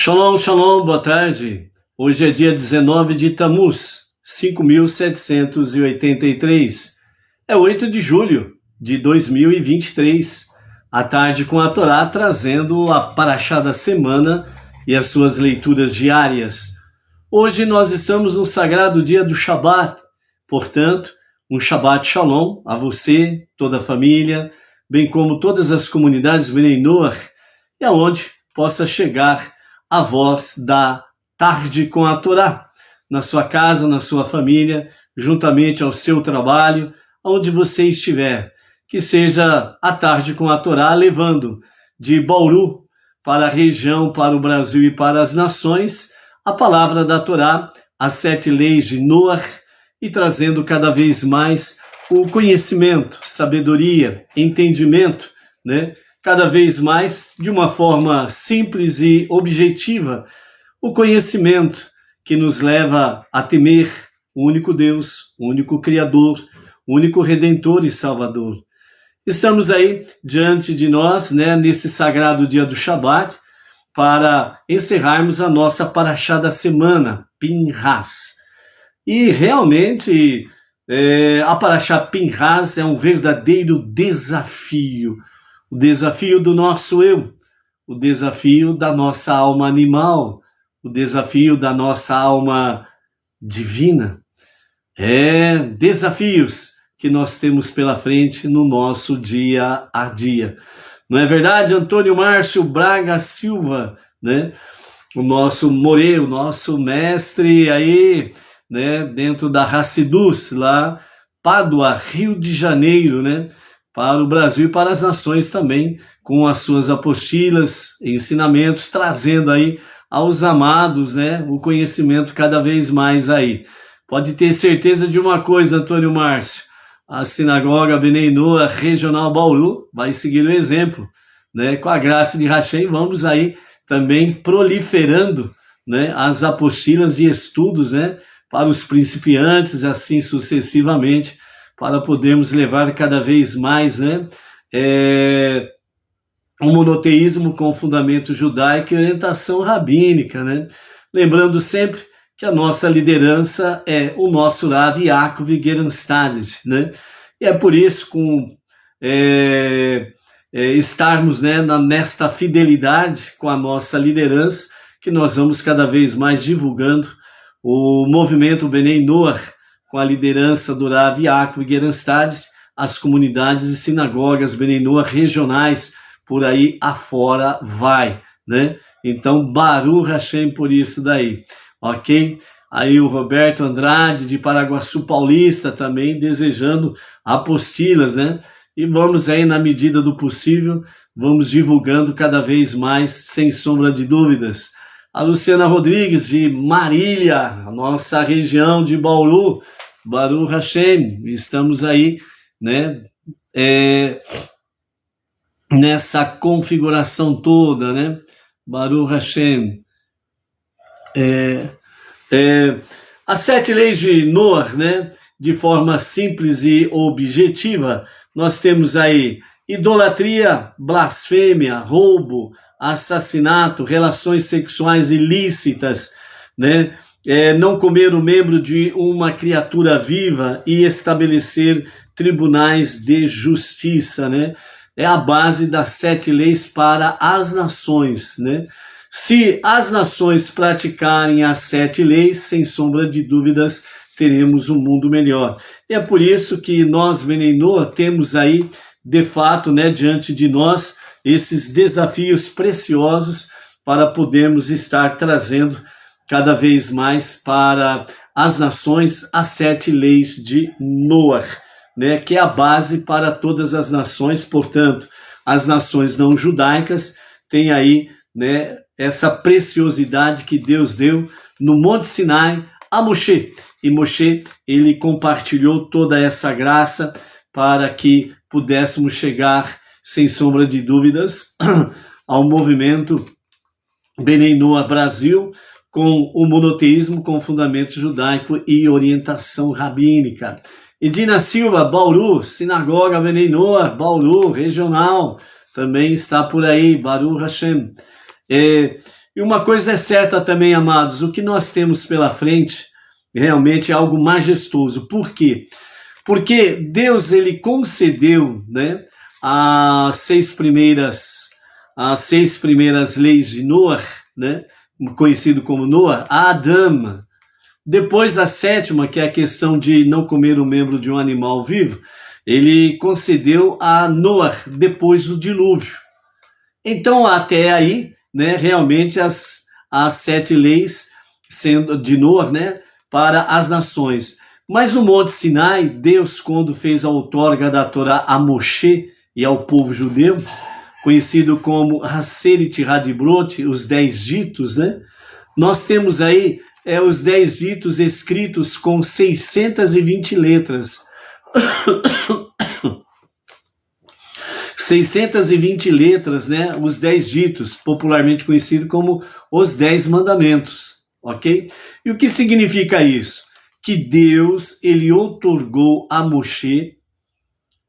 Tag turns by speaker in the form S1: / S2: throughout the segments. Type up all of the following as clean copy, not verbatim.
S1: Shalom, shalom, boa tarde. Hoje é dia 19 de Tammuz, 5.783. É 8 de julho de 2023. À tarde com a Torá, trazendo a Parashá da semana e as suas leituras diárias. Hoje nós estamos no sagrado dia do Shabat. Portanto, um Shabbat Shalom a você, toda a família, bem como todas as comunidades Bnei Noach, e aonde possa chegar a voz da tarde com a Torá, na sua casa, na sua família, juntamente ao seu trabalho, onde você estiver. Que seja a tarde com a Torá, levando de Bauru para a região, para o Brasil e para as nações, a palavra da Torá, as 7 leis de Noach, e trazendo cada vez mais o conhecimento, sabedoria, entendimento, né? Cada vez mais, de uma forma simples e objetiva, o conhecimento que nos leva a temer o único Deus, o único Criador, o único Redentor e Salvador. Estamos aí diante de nós, né, nesse sagrado dia do Shabat, para encerrarmos a nossa Parashá da semana, Pinhas. E realmente a Parashá Pinhas é um verdadeiro desafio. O desafio do nosso eu, o desafio da nossa alma animal, o desafio da nossa alma divina. Desafios que nós temos pela frente no nosso dia a dia. Não é verdade, Antônio Márcio Braga Silva, né? O nosso Morê, o nosso mestre aí, né? Dentro da Hassidus, lá, Pádua, Rio de Janeiro, né? Para o Brasil e para as nações também, com as suas apostilas, ensinamentos, trazendo aí aos amados, né, o conhecimento cada vez mais aí. Pode ter certeza de uma coisa, Antônio Márcio, a Sinagoga Bnei Noach Regional Bauru vai seguir o exemplo, né, com a graça de Hashem, vamos aí também proliferando, né, as apostilas de estudos, né, para os principiantes, assim sucessivamente, para podermos levar cada vez mais, né, um monoteísmo com fundamento judaico e orientação rabínica, né? Lembrando sempre que a nossa liderança é o nosso Rav Yaakov Gerenstad, né? E é por isso, estarmos, né, nesta fidelidade com a nossa liderança, que nós vamos cada vez mais divulgando o movimento Bnei Noach, com a liderança do Rav Yaakov Gerenstad, as comunidades e sinagogas Bnei Noach regionais, por aí afora vai, né? Então, Baruch Hashem por isso daí, ok? Aí o Roberto Andrade, de Paraguaçu Paulista, também desejando apostilas, né? E vamos aí, na medida do possível, vamos divulgando cada vez mais, sem sombra de dúvidas. A Luciana Rodrigues, de Marília, a nossa região de Bauru, Baruch Hashem, estamos aí, né, nessa configuração toda, né, Baruch Hashem. As 7 leis de Noach, né, de forma simples e objetiva, nós temos aí idolatria, blasfêmia, roubo, assassinato, relações sexuais ilícitas, né? Não comer o membro de uma criatura viva e estabelecer tribunais de justiça, né? É a base das 7 leis para as nações, né? Se as nações praticarem as 7 leis, sem sombra de dúvidas, teremos um mundo melhor. E é por isso que nós, Bnei Noach, temos aí, de fato, né, diante de nós, esses desafios preciosos para podermos estar trazendo cada vez mais para as nações as 7 leis de Noach, né, que é a base para todas as nações. Portanto, as nações não judaicas têm aí, né, essa preciosidade que Deus deu no Monte Sinai a Moshe. E Moshe, ele compartilhou toda essa graça para que pudéssemos chegar, sem sombra de dúvidas, ao movimento Bnei Noach Brasil, com o monoteísmo com fundamento judaico e orientação rabínica. Edina Silva, Bauru, Sinagoga Bnei Noach, Bauru, regional, também está por aí, Baruch Hashem. E uma coisa é certa também, amados, o que nós temos pela frente realmente é algo majestoso. Por quê? Porque Deus, ele concedeu, né, as seis primeiras leis de Noé, né, conhecido como Noé, a Adão. Depois a sétima, que é a questão de não comer um membro de um animal vivo, ele concedeu a Noé depois do dilúvio. Então até aí, né, realmente as 7 leis sendo de Noé, né, para as nações. Mas no Monte Sinai, Deus, quando fez a outorga da Torá a Moshe e ao povo judeu, conhecido como Haseret Hadibrot, os 10 ditos, né? Nós temos aí os 10 ditos escritos com 620 letras. 620 letras, né? Os 10 ditos, popularmente conhecido como os 10 mandamentos, ok? E o que significa isso? Que Deus, ele outorgou a Moshe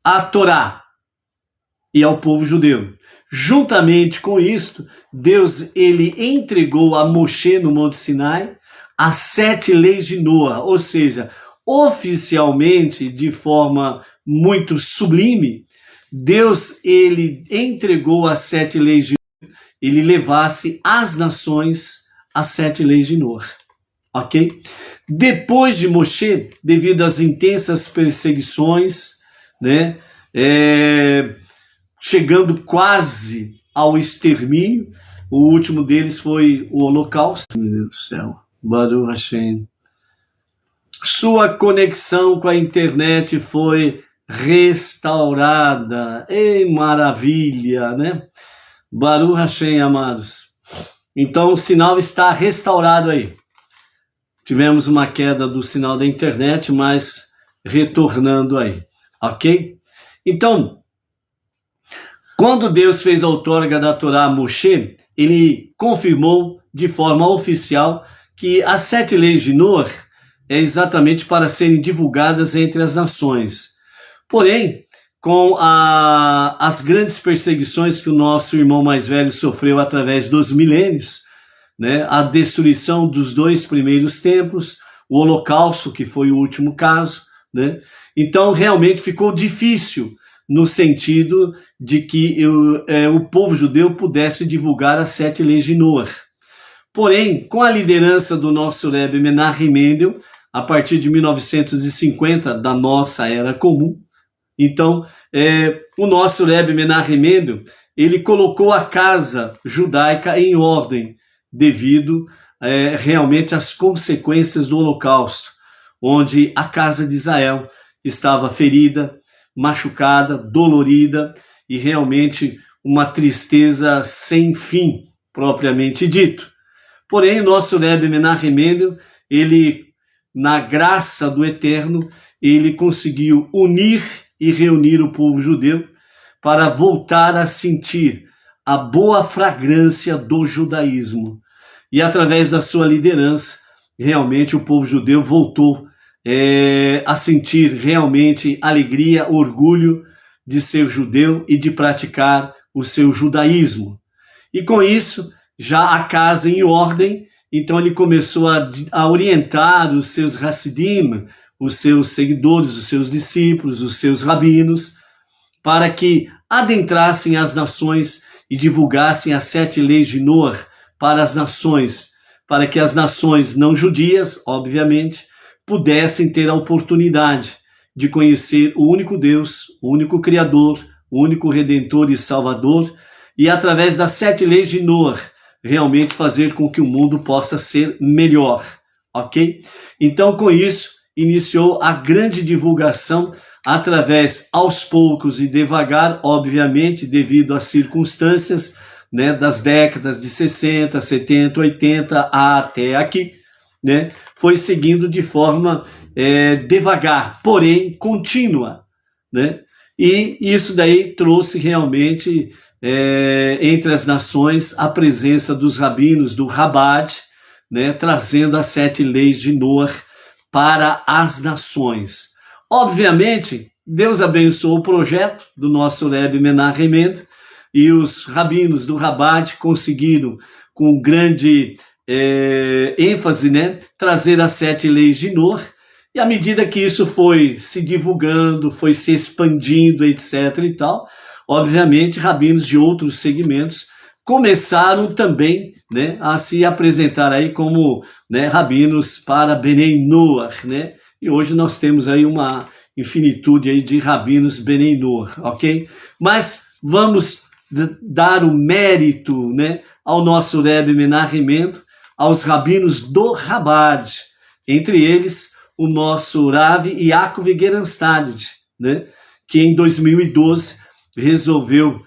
S1: a Torá e ao povo judeu. Juntamente com isto, Deus, ele entregou a Moshe no Monte Sinai as 7 leis de Noé, ou seja, oficialmente, de forma muito sublime, Deus, ele entregou as 7 leis de Noé, ele levasse às nações as 7 leis de Noé, ok? Depois de Moshe, devido às intensas perseguições, né, chegando quase ao extermínio, o último deles foi o Holocausto. Meu Deus do céu, Baruch Hashem. Sua conexão com a internet foi restaurada. Ei, maravilha, né? Baruch Hashem, amados. Então o sinal está restaurado aí. Tivemos uma queda do sinal da internet, mas retornando aí, ok? Então, quando Deus fez a outorga da Torá a Moshe, ele confirmou de forma oficial que as 7 leis de Noé é exatamente para serem divulgadas entre as nações. Porém, com as grandes perseguições que o nosso irmão mais velho sofreu através dos milênios, né, a destruição dos 2 primeiros templos, o Holocausto, que foi o último caso, né, então realmente ficou difícil no sentido de que o povo judeu pudesse divulgar as 7 leis de Noé. Porém, com a liderança do nosso Rebbe Menachem Mendel, a partir de 1950, da nossa era comum, então, o nosso Rebbe Menachem Mendel, ele colocou a casa judaica em ordem, devido realmente às consequências do Holocausto, onde a casa de Israel estava ferida, machucada, dolorida e realmente uma tristeza sem fim, propriamente dito. Porém, o nosso Rebbe Menachem Mendel, ele, na graça do Eterno, ele conseguiu unir e reunir o povo judeu para voltar a sentir a boa fragrância do judaísmo. E através da sua liderança, realmente o povo judeu voltou a sentir realmente alegria, orgulho de ser judeu e de praticar o seu judaísmo. E com isso, já a casa em ordem, então ele começou a orientar os seus Hassidim, os seus seguidores, os seus discípulos, os seus rabinos, para que adentrassem as nações e divulgassem as 7 leis de Noé para as nações, para que as nações não judias, obviamente, pudessem ter a oportunidade de conhecer o único Deus, o único Criador, o único Redentor e Salvador, e através das 7 leis de Noé, realmente fazer com que o mundo possa ser melhor, ok? Então, com isso, iniciou a grande divulgação através, aos poucos e devagar, obviamente, devido às circunstâncias, né, das décadas de 60, 70, 80 até aqui, né, foi seguindo de forma devagar, porém contínua, né? E isso daí trouxe realmente entre as nações a presença dos rabinos, do Rabad, né, trazendo as 7 leis de Noé para as nações. Obviamente, Deus abençoou o projeto do nosso Rebbe Menachem Mendel, e os rabinos do Rabad conseguiram com grande ênfase, né, trazer as 7 leis de Noé. E à medida que isso foi se divulgando, foi se expandindo, etc. e tal, obviamente, rabinos de outros segmentos começaram também, né, a se apresentar aí como, né, rabinos para Benei Noach, né? E hoje nós temos aí uma infinitude aí de rabinos Benei Noach, ok? Mas vamos dar o mérito, né, ao nosso Rebbe Menachem Mendel, aos rabinos do Chabad, entre eles o nosso Rav Yaakov Geranstad, né, que em 2012 resolveu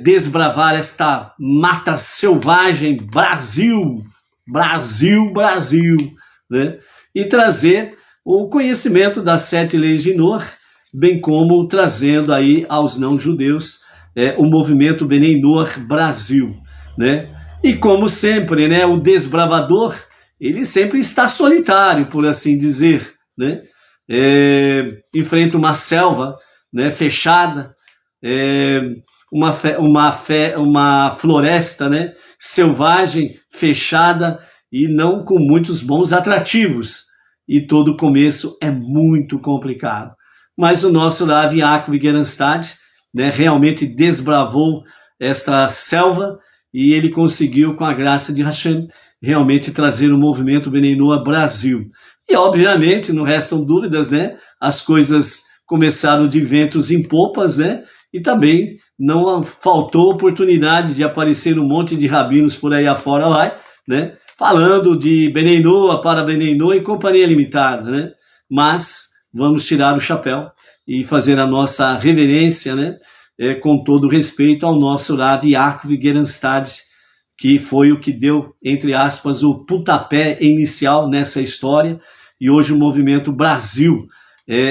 S1: desbravar esta mata selvagem Brasil, né, e trazer o conhecimento das 7 leis de Noé, bem como trazendo aí aos não-judeus o movimento Benei Noach Brasil, né? E como sempre, né, o desbravador, ele sempre está solitário, por assim dizer, né? Enfrenta uma selva, né, fechada, uma floresta, né, selvagem, fechada e não com muitos bons atrativos. E todo começo é muito complicado. Mas o nosso Rav Yaakov Geranstad, né, realmente desbravou esta selva e ele conseguiu, com a graça de Hashem, realmente trazer o movimento Benei Noach Brasil. E, obviamente, não restam dúvidas, né? As coisas começaram de ventos em popas, né? E também não faltou oportunidade de aparecer um monte de rabinos por aí afora lá, né? Falando de Benei Noach para Benei Noach e companhia limitada, né? Mas vamos tirar o chapéu e fazer a nossa reverência, né? Com todo respeito ao nosso Rav Yaakov Geranstad, que foi o que deu, entre aspas, o pontapé inicial nessa história. E hoje o movimento Brasil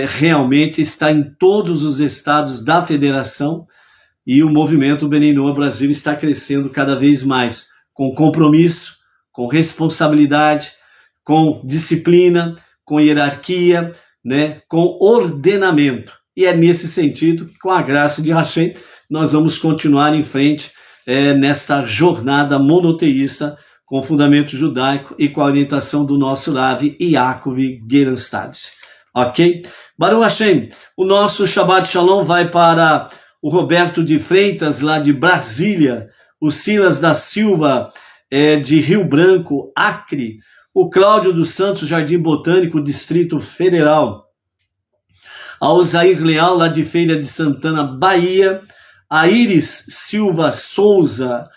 S1: realmente está em todos os estados da federação e o movimento Benei Noach Brasil está crescendo cada vez mais, com compromisso, com responsabilidade, com disciplina, com hierarquia, né, com ordenamento. E é nesse sentido que, com a graça de Hashem, nós vamos continuar em frente nesta jornada monoteísta com fundamento judaico e com a orientação do nosso Rav Yaakov Geranstad. Ok? Baruch Hashem, o nosso Shabbat Shalom vai para o Roberto de Freitas, lá de Brasília, o Silas da Silva, de Rio Branco, Acre, o Cláudio dos Santos, Jardim Botânico, Distrito Federal, ao Zair Leal, lá de Feira de Santana, Bahia, a Iris Silva Souza,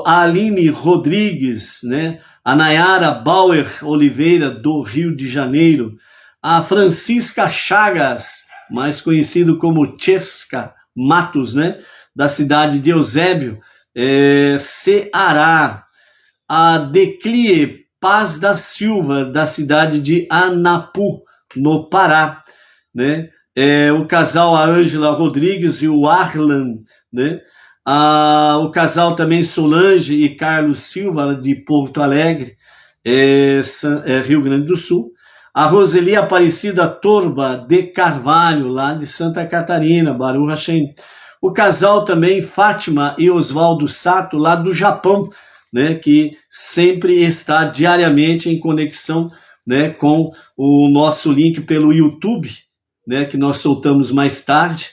S1: a Aline Rodrigues, né? A Nayara Bauer Oliveira, do Rio de Janeiro, a Francisca Chagas, mais conhecido como Chesca Matos, né? Da cidade de Eusébio, Ceará, a Declie Paz da Silva, da cidade de Anapu, no Pará, né? O casal, a Ângela Rodrigues e o Arlan, né? O casal também Solange e Carlos Silva, de Porto Alegre, Rio Grande do Sul. A Roseli Aparecida Torba de Carvalho, lá de Santa Catarina, Baruch Hashem. O casal também Fátima e Oswaldo Sato, lá do Japão, né, que sempre está diariamente em conexão, né, com o nosso link pelo YouTube, né, que nós soltamos mais tarde,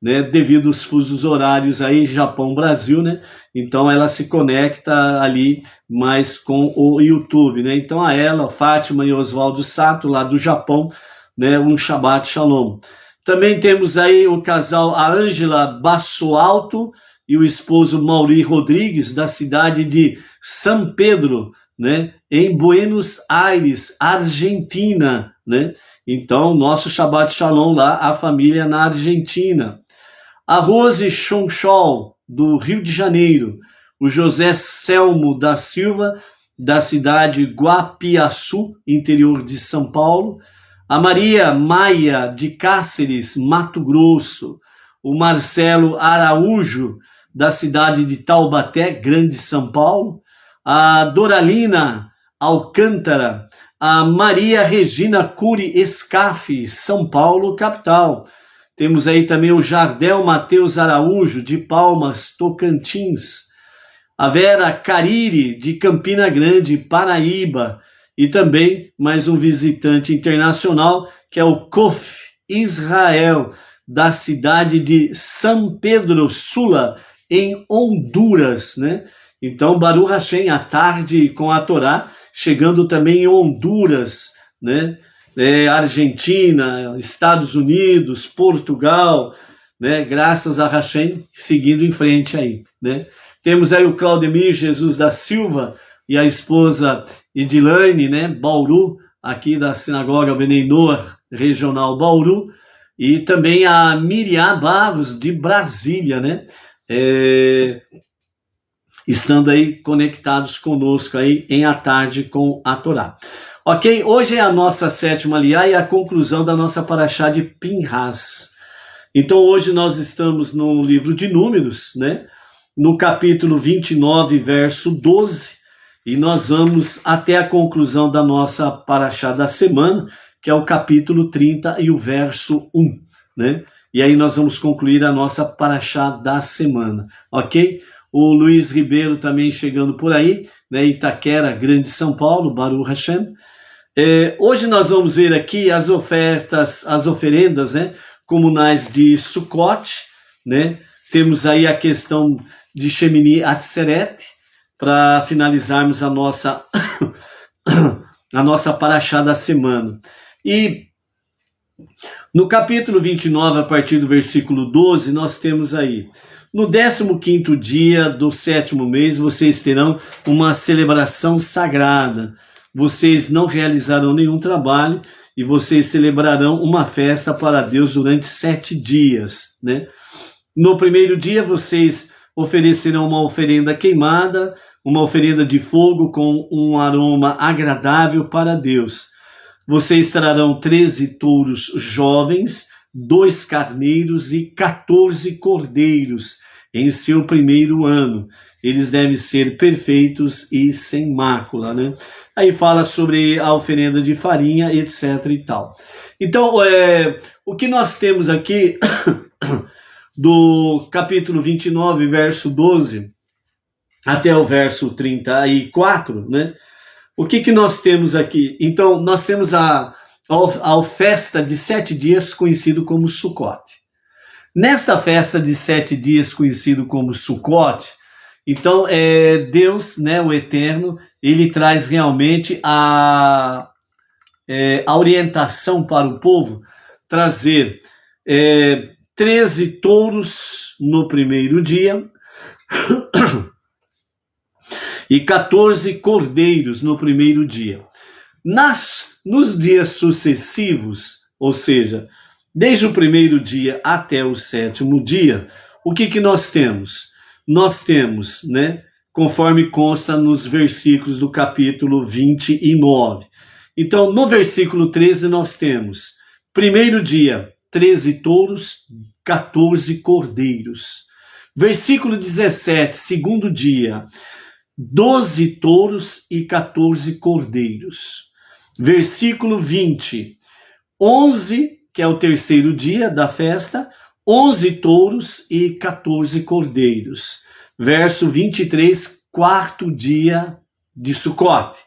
S1: né, devido aos fusos horários aí, Japão-Brasil, né, então ela se conecta ali mais com o YouTube, né, então a ela, Fátima e Oswaldo Sato, lá do Japão, né, um Shabbat Shalom. Também temos aí o casal, a Ângela Bassoalto e o esposo Mauri Rodrigues, da cidade de São Pedro, né, em Buenos Aires, Argentina, né, então nosso Shabbat Shalom lá, a família na Argentina. A Rose Chonchol, do Rio de Janeiro, o José Selmo da Silva, da cidade Guapiaçu, interior de São Paulo, a Maria Maia de Cáceres, Mato Grosso, o Marcelo Araújo, da cidade de Taubaté, Grande São Paulo, a Doralina Alcântara, a Maria Regina Cury Escafe, São Paulo, capital. Temos aí também o Jardel Matheus Araújo, de Palmas, Tocantins. a Vera Cariri, de Campina Grande, Paraíba, e também mais um visitante internacional, que é o Kof Israel, da cidade de São Pedro Sula, em Honduras, né? Então, Baruch Hashem, à tarde com a Torá, chegando também em Honduras, né? Argentina, Estados Unidos, Portugal, né? Graças a Hashem, seguindo em frente aí, né? Temos aí o Claudemir Jesus da Silva e a esposa Edilane, né? Bauru, aqui da Sinagoga Benei Noor, regional Bauru, e também a Miriam Barros, de Brasília, né? Estando aí conectados conosco aí em A Tarde com a Torá. Ok? Hoje é a nossa 7ª Aliá e a conclusão da nossa Parashá de Pinhas. Então hoje nós estamos no livro de Números, né? No capítulo 29, verso 12, e nós vamos até a conclusão da nossa Parashá da semana, que é o capítulo 30 e o verso 1, né? E aí nós vamos concluir a nossa Parashá da semana, ok? O Luiz Ribeiro também chegando por aí, né? Itaquera, Grande São Paulo, Baruch Hashem. Hoje nós vamos ver aqui as oferendas, né? Comunais de Sukkot, né? Temos aí a questão de Shemini Atzeret, para finalizarmos a nossa Parashá da semana. E no capítulo 29, a partir do versículo 12, nós temos aí: no 15º dia do 7º mês, vocês terão uma celebração sagrada. Vocês não realizarão nenhum trabalho e vocês celebrarão uma festa para Deus durante 7 dias, né? No primeiro dia, vocês oferecerão uma oferenda queimada, uma oferenda de fogo com um aroma agradável para Deus. Vocês trarão 13 touros jovens, 2 carneiros e 14 cordeiros em seu primeiro ano. Eles devem ser perfeitos e sem mácula, né? Aí fala sobre a oferenda de farinha, etc. e tal. Então, o que nós temos aqui do capítulo 29, verso 12, até o verso 34, né? O que nós temos aqui? Então, nós temos a festa de 7 dias, conhecido como Sukkot. Nesta festa de 7 dias, conhecido como Sukkot, então, Deus, né, o Eterno, ele traz realmente a orientação para o povo, trazer 13 touros no primeiro dia, e 14 cordeiros no primeiro dia. Nos dias sucessivos, ou seja, desde o primeiro dia até o 7º dia, o que nós temos? Nós temos, né, conforme consta nos versículos do capítulo 29. Então, no versículo 13, nós temos, primeiro dia, 13 touros, 14 cordeiros. Versículo 17, segundo dia, 12 touros e 14 cordeiros. Versículo 20, 11, que é o terceiro dia da festa, 11 touros e 14 cordeiros. Verso 23, quarto dia de Sukkot,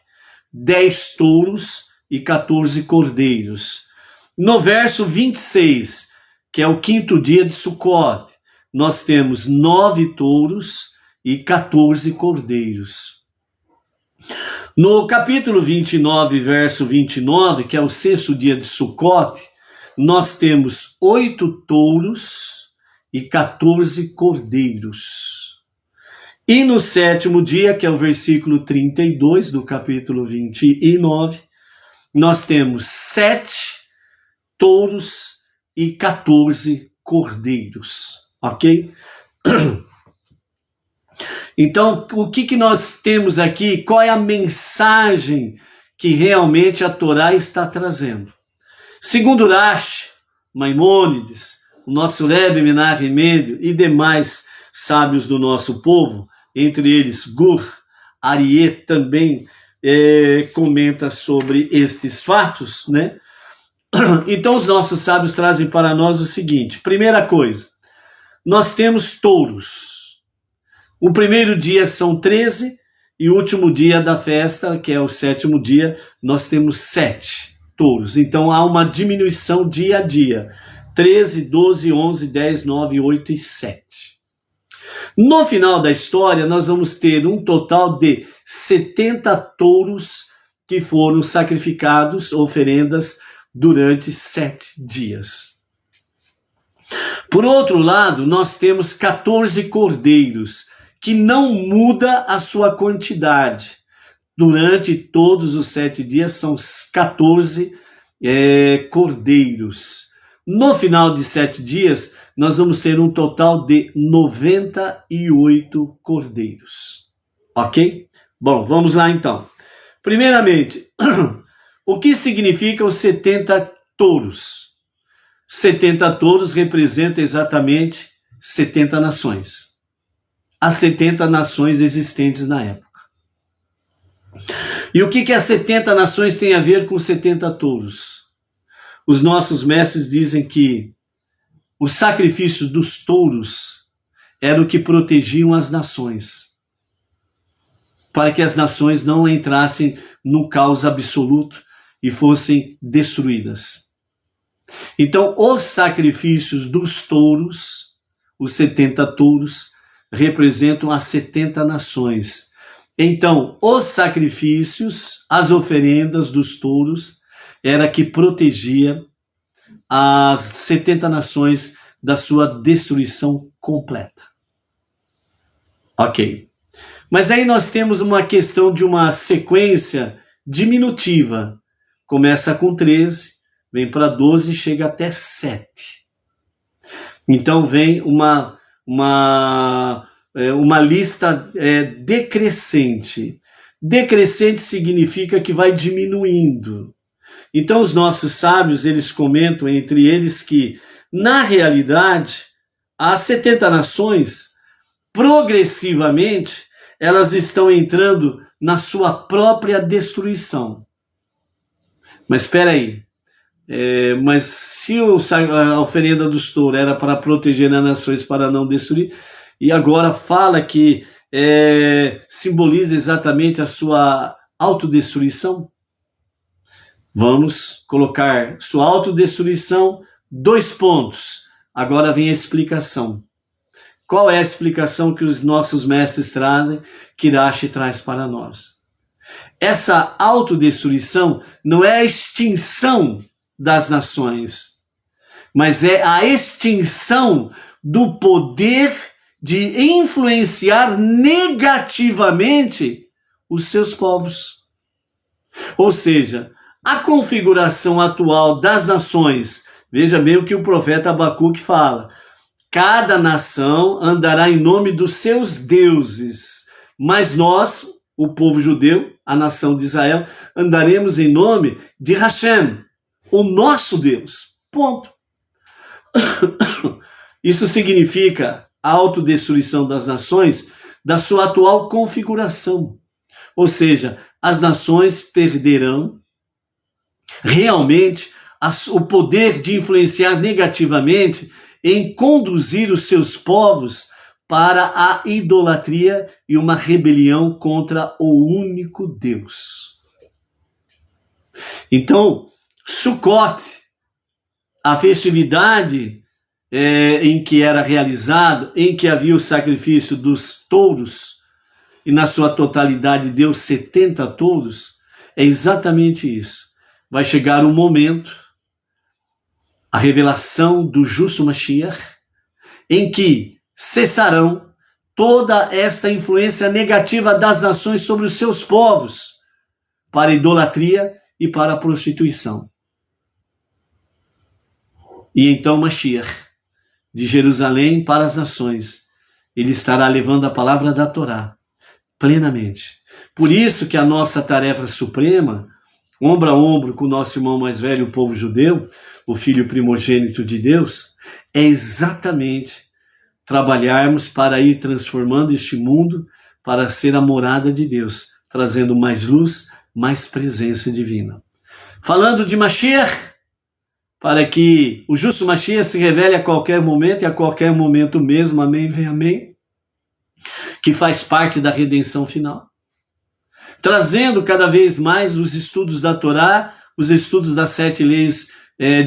S1: 10 touros e 14 cordeiros. No verso 26, que é o quinto dia de Sukkot, nós temos 9 touros e 14 cordeiros. No capítulo 29, verso 29, que é o sexto dia de Sukkot, nós temos 8 touros e 14 cordeiros. E no 7º dia, que é o versículo 32 do capítulo 29, nós temos 7 touros e 14 cordeiros. Ok? Então, o que nós temos aqui? Qual é a mensagem que realmente a Torá está trazendo? Segundo Rashi, Maimônides, o nosso Rebbe Menahem Mendel e demais sábios do nosso povo, entre eles Gur, Aryeh também comenta sobre estes fatos, né? Então os nossos sábios trazem para nós o seguinte: primeira coisa, nós temos touros. O primeiro dia são 13, e o último dia da festa, que é o 7º dia, nós temos 7 touros. Então há uma diminuição dia a dia. 13, 12, 11, 10, 9, 8 e 7. No final da história, nós vamos ter um total de 70 touros que foram sacrificados, oferendas, durante 7 dias. Por outro lado, nós temos 14 cordeiros, que não muda a sua quantidade. Durante todos os 7 dias, são 14 cordeiros. No final de 7 dias, nós vamos ter um total de 98 cordeiros. Ok? Bom, vamos lá então. Primeiramente, o que significa os 70 touros? 70 touros representam exatamente 70 nações. As 70 nações existentes na época. E o que as 70 nações têm a ver com 70 touros? Os nossos mestres dizem que os sacrifícios dos touros eram o que protegiam as nações, para que as nações não entrassem no caos absoluto e fossem destruídas. Então, os sacrifícios dos touros, os 70 touros, representam as 70 nações. Então, os sacrifícios, as oferendas dos touros, era que protegia as 70 nações da sua destruição completa. Ok. Mas aí nós temos uma questão de uma sequência diminutiva. Começa com 13, vem para 12 e chega até 7. Então vem uma lista decrescente. Decrescente significa que vai diminuindo. Então os nossos sábios, eles comentam entre eles que, na realidade, as 70 nações, progressivamente, elas estão entrando na sua própria destruição. Mas espera aí. Mas se a oferenda dos touros era para proteger as nações para não destruir, e agora fala que simboliza exatamente a sua autodestruição, vamos colocar sua autodestruição, 2 pontos. Agora vem a explicação. Qual é a explicação que os nossos mestres trazem, que Irache traz para nós? Essa autodestruição não é a extinção das nações, mas é a extinção do poder de influenciar negativamente os seus povos. Ou seja, a configuração atual das nações, veja bem o que o profeta Abacuque fala: cada nação andará em nome dos seus deuses, mas nós, o povo judeu, a nação de Israel, andaremos em nome de Hashem, o nosso Deus. Ponto. Isso significa a autodestruição das nações da sua atual configuração. Ou seja, as nações perderão realmente o poder de influenciar negativamente em conduzir os seus povos para a idolatria e uma rebelião contra o único Deus. Então, Sukkot, a festividade em que era realizado, em que havia o sacrifício dos touros, e na sua totalidade deu 70 touros, é exatamente isso. Vai chegar um momento, a revelação do justo Mashiach, em que cessarão toda esta influência negativa das nações sobre os seus povos, para a idolatria e para a prostituição. E então Mashiach, de Jerusalém para as nações, ele estará levando a palavra da Torá plenamente. Por isso que a nossa tarefa suprema, ombro a ombro com o nosso irmão mais velho, o povo judeu, o filho primogênito de Deus, é exatamente trabalharmos para ir transformando este mundo para ser a morada de Deus, trazendo mais luz, mais presença divina. Falando de Mashiach, para que o justo Mashiach se revele a qualquer momento e a qualquer momento mesmo, amém, vem amém. que faz parte da redenção final. Trazendo cada vez mais os estudos da Torá, os estudos das 7 leis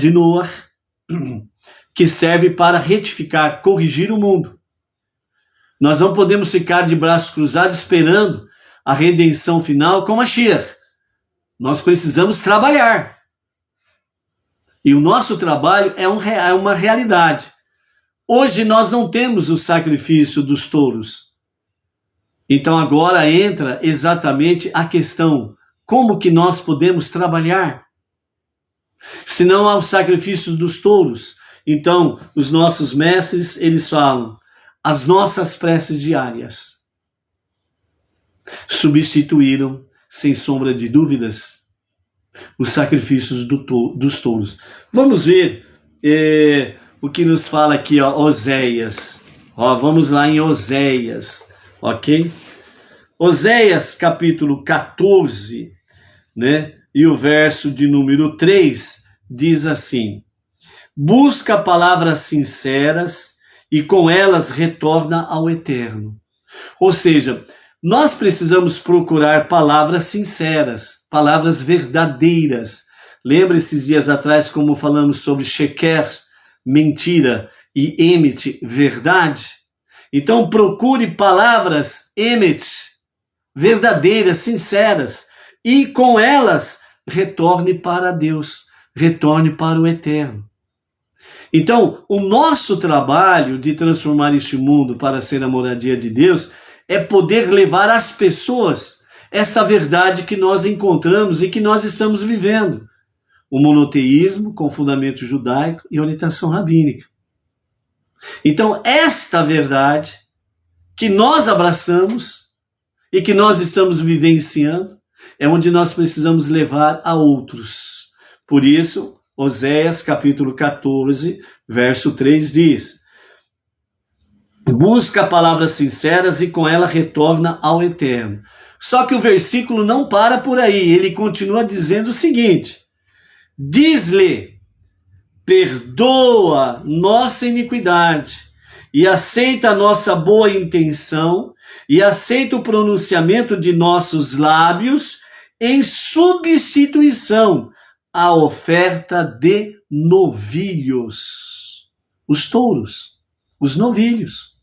S1: de Noah, que serve para retificar, corrigir o mundo. Nós não podemos ficar de braços cruzados esperando a redenção final com Mashiach. Nós precisamos trabalhar. E o nosso trabalho é uma realidade. Hoje nós não temos o sacrifício dos touros. Então agora entra exatamente a questão: como que nós podemos trabalhar? Se não há o sacrifício dos touros, então os nossos mestres, eles falam, as nossas preces diárias substituíram, sem sombra de dúvidas, os sacrifícios dos touros. Vamos ver o que nos fala aqui, ó, Oséias. Vamos lá em Oséias, ok? Oséias, capítulo 14, né? E o verso de número 3 diz assim: busca palavras sinceras e com elas retorna ao Eterno. Ou seja, nós precisamos procurar palavras sinceras, palavras verdadeiras. Lembra esses dias atrás como falamos sobre sheker, mentira, e emet, verdade? Então procure palavras emet, verdadeiras, sinceras, e com elas retorne para Deus, retorne para o Eterno. Então, o nosso trabalho de transformar este mundo para ser a moradia de Deus é poder levar às pessoas essa verdade que nós encontramos e que nós estamos vivendo. O monoteísmo com fundamento judaico e orientação rabínica. Então, esta verdade que nós abraçamos e que nós estamos vivenciando é onde nós precisamos levar a outros. Por isso, Oséias, capítulo 14, verso 3 diz: busca palavras sinceras e com ela retorna ao Eterno. Só que o versículo não para por aí, ele continua dizendo o seguinte: diz-lhe, perdoa nossa iniquidade e aceita a nossa boa intenção e aceita o pronunciamento de nossos lábios em substituição à oferta de novilhos. Os touros, os novilhos.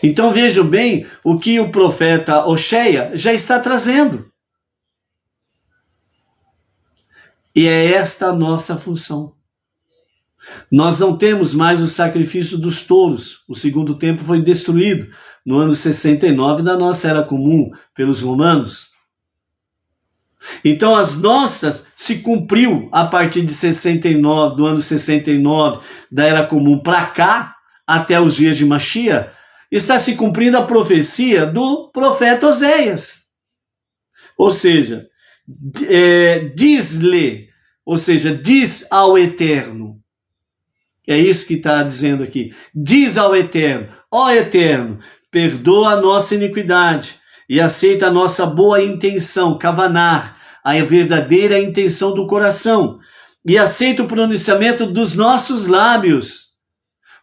S1: Então vejam bem o que o profeta Oséias já está trazendo. E é esta a nossa função. Nós não temos mais o sacrifício dos touros. O segundo templo foi destruído no ano 69 da nossa era comum pelos romanos. Então as nossas se cumpriu a partir de 69, do ano 69 da era comum para cá, até os dias de Mashiach, está se cumprindo a profecia do profeta Oséias. Ou seja, diz-lhe, ou seja, diz ao Eterno. É isso que está dizendo aqui. Diz ao Eterno: ó Eterno, perdoa a nossa iniquidade e aceita a nossa boa intenção, kavanar, a verdadeira intenção do coração, e aceita o pronunciamento dos nossos lábios.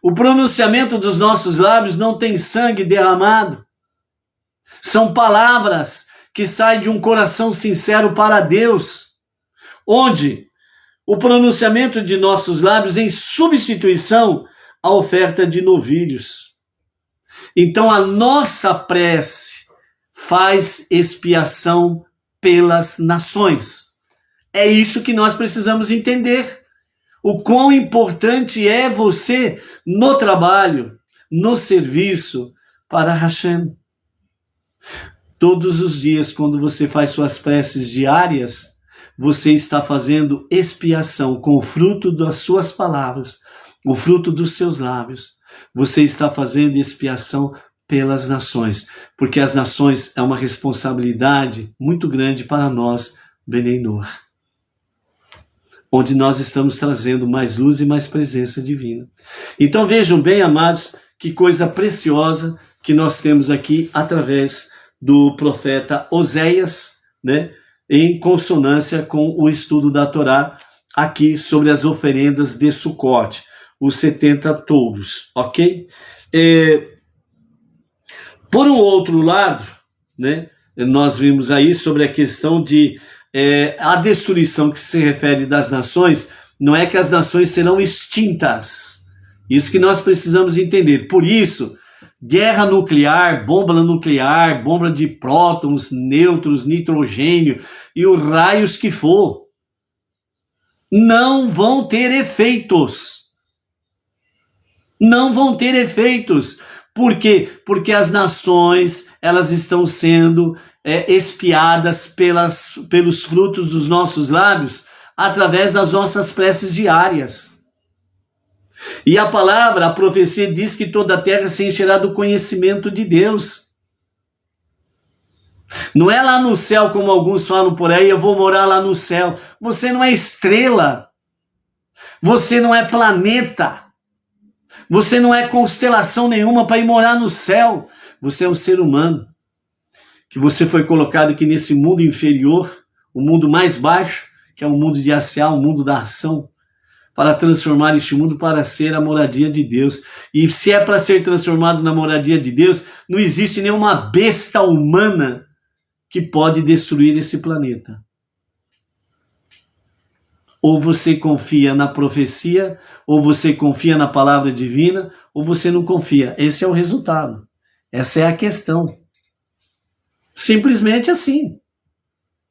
S1: O pronunciamento dos nossos lábios não tem sangue derramado. São palavras que saem de um coração sincero para Deus, onde o pronunciamento de nossos lábios em substituição à oferta de novilhos. Então a nossa prece faz expiação pelas nações. É isso que nós precisamos entender. O quão importante é você no trabalho, no serviço para Hashem. Todos os dias, quando você faz suas preces diárias, você está fazendo expiação com o fruto das suas palavras, o fruto dos seus lábios. Você está fazendo expiação pelas nações, porque as nações é uma responsabilidade muito grande para nós, Benei Noach, onde nós estamos trazendo mais luz e mais presença divina. Então vejam bem, amados, que coisa preciosa que nós temos aqui através do profeta Oséias, né, em consonância com o estudo da Torá aqui sobre as oferendas de Sucote, os 70 touros, ok? Por um outro lado, né, nós vimos aí sobre a questão de a destruição que se refere das nações, não é que as nações serão extintas. Isso que nós precisamos entender. Por isso, guerra nuclear, bomba de prótons, nêutrons, nitrogênio e os raios que for, não vão ter efeitos. Não vão ter efeitos. Por quê? Porque as nações, elas estão sendo espiadas pelos frutos dos nossos lábios através das nossas preces diárias. E a palavra, a profecia diz que toda a terra se encherá do conhecimento de Deus. Não é lá no céu, como alguns falam por aí, eu vou morar lá no céu. Você não é estrela. Você não é planeta. Você não é constelação nenhuma para ir morar no céu. Você é um ser humano. Que você foi colocado aqui nesse mundo inferior, o mundo mais baixo, que é o mundo de Asiá, o mundo da ação, para transformar este mundo para ser a moradia de Deus. E se é para ser transformado na moradia de Deus, não existe nenhuma besta humana que pode destruir esse planeta. Ou você confia na profecia, ou você confia na palavra divina, ou você não confia. Esse é o resultado. Essa é a questão. Simplesmente assim.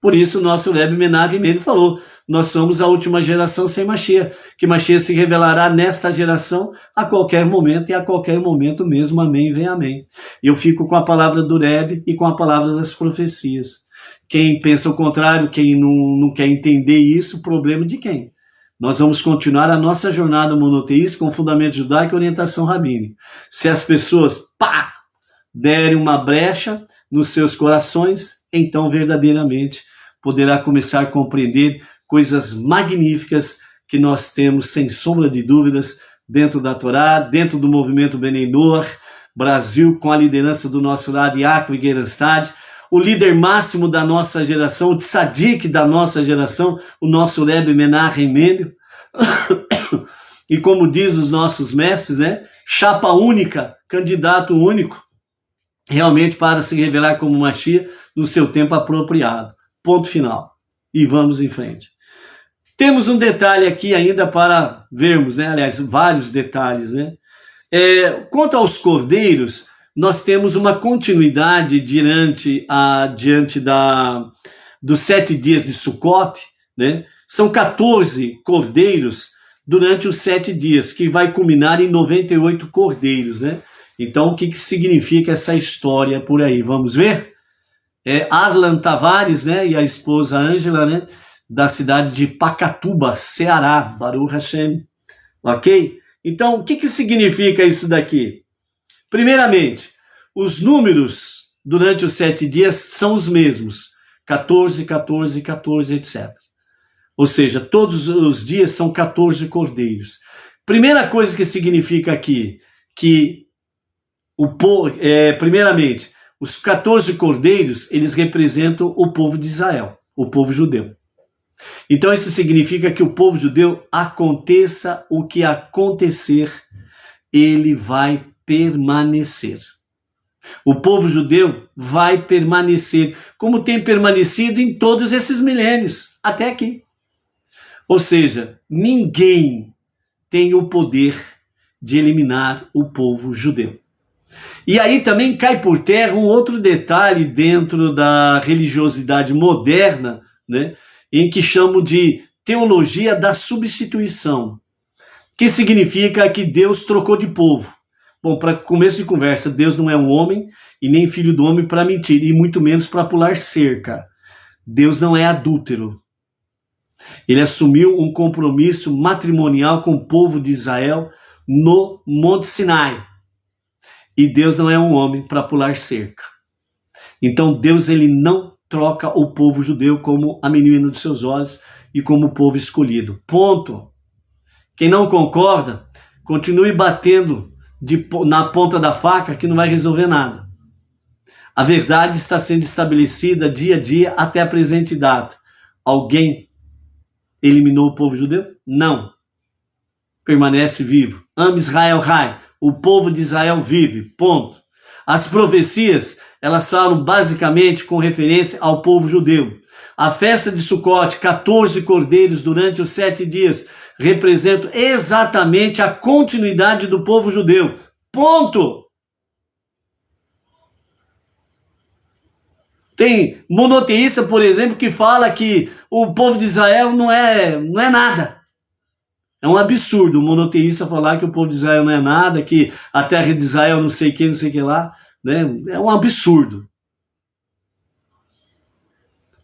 S1: Por isso, o nosso Rebbe Menachem Mendel falou, nós somos a última geração sem Mashiach, que Mashiach se revelará nesta geração a qualquer momento e a qualquer momento mesmo. Amém, vem amém. Eu fico com a palavra do Rebbe e com a palavra das profecias. Quem pensa o contrário, quem não quer entender isso, problema de quem? Nós vamos continuar a nossa jornada monoteísta com fundamento judaico e orientação rabínica. Se as pessoas, derem uma brecha nos seus corações, então verdadeiramente poderá começar a compreender coisas magníficas que nós temos, sem sombra de dúvidas, dentro da Torá, dentro do movimento Benei Noach, Brasil, com a liderança do nosso lado, Yaakov Gerenstad, o líder máximo da nossa geração, o tzadik da nossa geração, o nosso Rebbe Menachem Mendel, e como diz os nossos mestres, né, chapa única, candidato único, realmente para se revelar como Mashiach no seu tempo apropriado. Ponto final. E vamos em frente. Temos um detalhe aqui ainda para vermos, né? Aliás, vários detalhes, né? Quanto aos cordeiros, nós temos uma continuidade diante dos 7 dias de Sukkot, né? São 14 cordeiros durante os 7 dias, que vai culminar em 98 cordeiros, né? Então, o que significa essa história por aí? Vamos ver? Arlan Tavares, né, e a esposa Ângela, né, da cidade de Pacatuba, Ceará, Baruch Hashem, ok? Então, o que significa isso daqui? Primeiramente, os números durante os 7 dias são os mesmos, 14, 14, 14, etc. Ou seja, todos os dias são 14 cordeiros. Primeira coisa que significa aqui, que primeiramente, os 14 cordeiros, eles representam o povo de Israel, o povo judeu. Então isso significa que o povo judeu, aconteça o que acontecer, ele vai permanecer. O povo judeu vai permanecer, como tem permanecido em todos esses milênios, até aqui. Ou seja, ninguém tem o poder de eliminar o povo judeu. E aí também cai por terra um outro detalhe dentro da religiosidade moderna, né, em que chamo de teologia da substituição, que significa que Deus trocou de povo. Bom, para começo de conversa, Deus não é um homem e nem filho do homem para mentir, e muito menos para pular cerca. Deus não é adúltero. Ele assumiu um compromisso matrimonial com o povo de Israel no Monte Sinai. E Deus não é um homem para pular cerca. Então Deus, ele não troca o povo judeu como a menina dos seus olhos e como o povo escolhido. Ponto. Quem não concorda, continue batendo na ponta da faca, que não vai resolver nada. A verdade está sendo estabelecida dia a dia até a presente data. Alguém eliminou o povo judeu? Não. Permanece vivo. Am Israel Rai. O povo de Israel vive. Ponto. As profecias, elas falam basicamente com referência ao povo judeu. A festa de Sucote, 14 cordeiros durante os 7 dias, representam exatamente a continuidade do povo judeu. Ponto! Tem monoteísta, por exemplo, que fala que o povo de Israel não é nada. É um absurdo o monoteísta falar que o povo de Israel não é nada, que a terra de Israel não sei que lá, né? É um absurdo.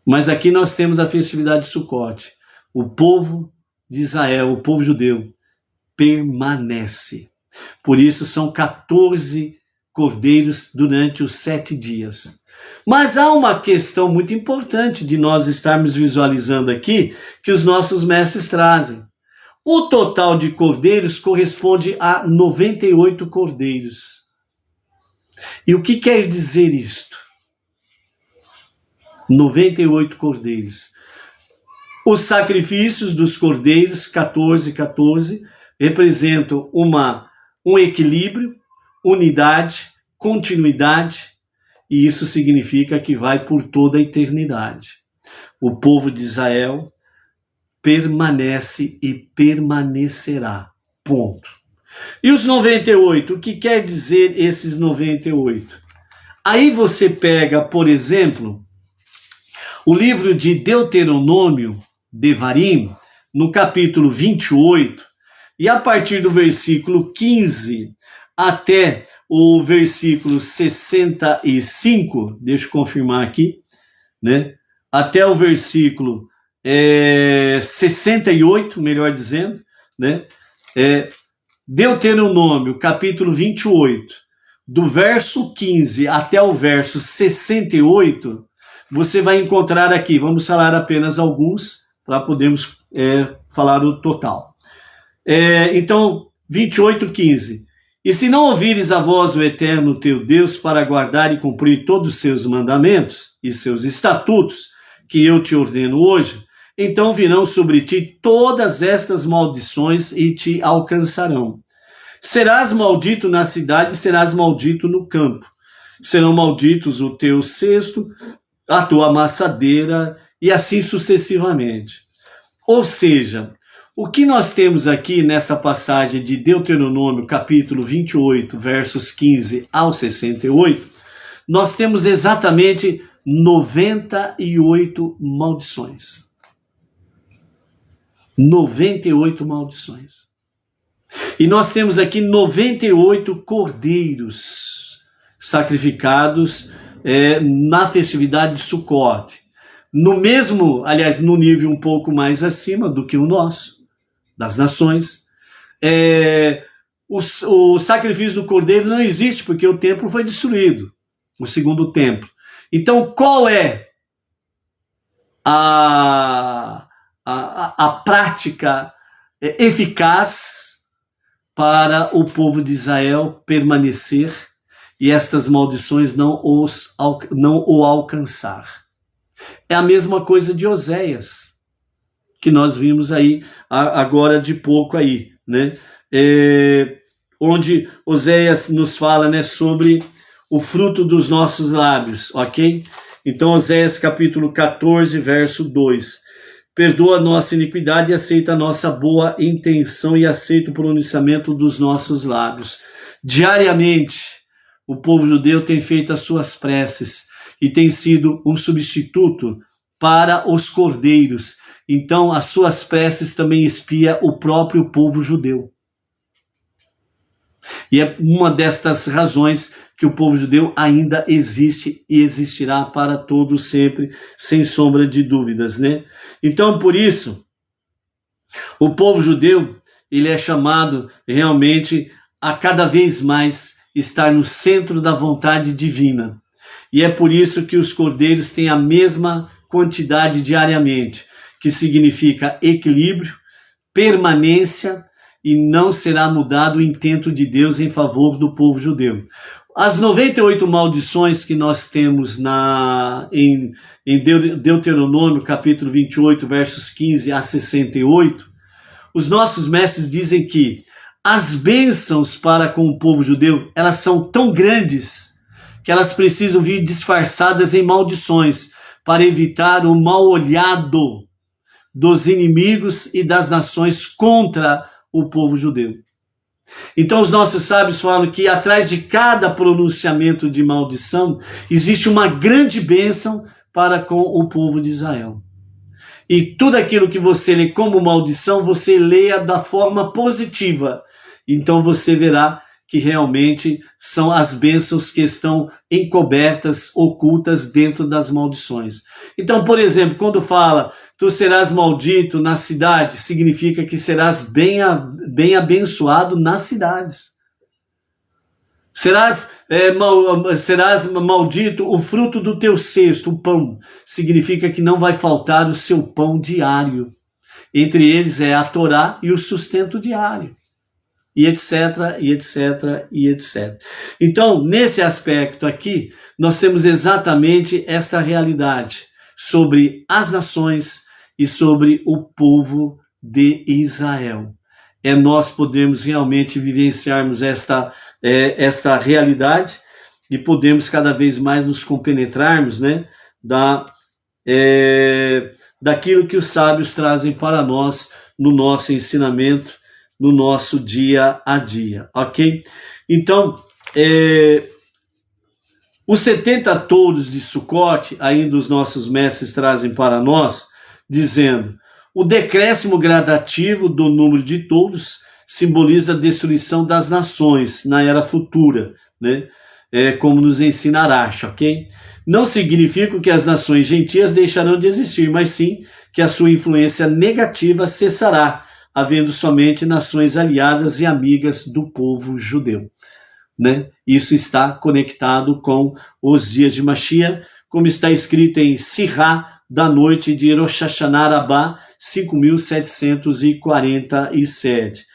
S1: Mas aqui nós temos a festividade de Sucote. O povo de Israel, o povo judeu, permanece. Por isso são 14 cordeiros durante os 7 dias. Mas há uma questão muito importante de nós estarmos visualizando aqui, que os nossos mestres trazem. O total de cordeiros corresponde a 98 cordeiros. E o que quer dizer isto? 98 cordeiros. Os sacrifícios dos cordeiros, 14, representam um equilíbrio, unidade, continuidade, e isso significa que vai por toda a eternidade. O povo de Israel permanece e permanecerá. Ponto. E os 98, o que quer dizer esses 98? Aí você pega, por exemplo, o livro de Deuteronômio, Devarim, no capítulo 28, e a partir do versículo 15 até o versículo 65, deixa eu confirmar aqui, né? Até o versículo 68, melhor dizendo, né? Deuteronômio, capítulo 28, do verso 15 até o verso 68, você vai encontrar aqui, vamos falar apenas alguns, para podermos falar o total. Então, 28, 15. E se não ouvires a voz do Eterno teu Deus para guardar e cumprir todos os seus mandamentos e seus estatutos, que eu te ordeno hoje, então virão sobre ti todas estas maldições e te alcançarão. Serás maldito na cidade, serás maldito no campo. Serão malditos o teu cesto, a tua amassadeira, e assim sucessivamente. Ou seja, o que nós temos aqui nessa passagem de Deuteronômio, capítulo 28, versos 15 ao 68, nós temos exatamente 98 maldições. 98 maldições. E nós temos aqui 98 cordeiros sacrificados na festividade de Sucote. No mesmo, aliás, no nível um pouco mais acima do que o nosso, das nações. O sacrifício do cordeiro não existe porque o templo foi destruído, o segundo templo. Então, qual é a prática eficaz para o povo de Israel permanecer e estas maldições não o alcançar? É a mesma coisa de Oséias, que nós vimos aí agora de pouco aí, né? Onde Oséias nos fala, né, sobre o fruto dos nossos lábios, ok? Então, Oséias capítulo 14, verso 2. Perdoa a nossa iniquidade e aceita a nossa boa intenção e aceita o pronunciamento dos nossos lábios. Diariamente, o povo judeu tem feito as suas preces e tem sido um substituto para os cordeiros. Então, as suas preces também espia o próprio povo judeu. E é uma destas razões que o povo judeu ainda existe e existirá para todo sempre, sem sombra de dúvidas, né? Então, por isso, o povo judeu, ele é chamado realmente a cada vez mais estar no centro da vontade divina. E é por isso que os cordeiros têm a mesma quantidade diariamente, que significa equilíbrio, permanência, e não será mudado o intento de Deus em favor do povo judeu. As 98 maldições que nós temos em Deuteronômio, capítulo 28, versos 15 a 68, os nossos mestres dizem que as bênçãos para com o povo judeu, elas são tão grandes que elas precisam vir disfarçadas em maldições para evitar o mal olhado dos inimigos e das nações contra o povo judeu. Então os nossos sábios falam que atrás de cada pronunciamento de maldição existe uma grande bênção para com o povo de Israel. E tudo aquilo que você lê como maldição, você leia da forma positiva. Então você verá que realmente são as bênçãos que estão encobertas, ocultas dentro das maldições. Então, por exemplo, quando fala, tu serás maldito na cidade, significa que serás bem abençoado nas cidades. Serás maldito o fruto do teu cesto, o pão, significa que não vai faltar o seu pão diário. Entre eles é a Torá e o sustento diário. E etc, e etc, e etc. Então, nesse aspecto aqui, nós temos exatamente esta realidade sobre as nações e sobre o povo de Israel. Nós podemos realmente vivenciarmos esta realidade e podemos cada vez mais nos compenetrarmos, né, daquilo que os sábios trazem para nós no nosso ensinamento, no nosso dia a dia, ok? Então, os 70 touros de Sucote, ainda os nossos mestres trazem para nós, dizendo, o decréscimo gradativo do número de touros simboliza a destruição das nações na era futura, né? Como nos ensina Arash, ok? Não significa que as nações gentias deixarão de existir, mas sim que a sua influência negativa cessará, havendo somente nações aliadas e amigas do povo judeu, né? Isso está conectado com os dias de Mashiach, como está escrito em Sirá, da noite de Rosh Hashanah Rabbah, 5747.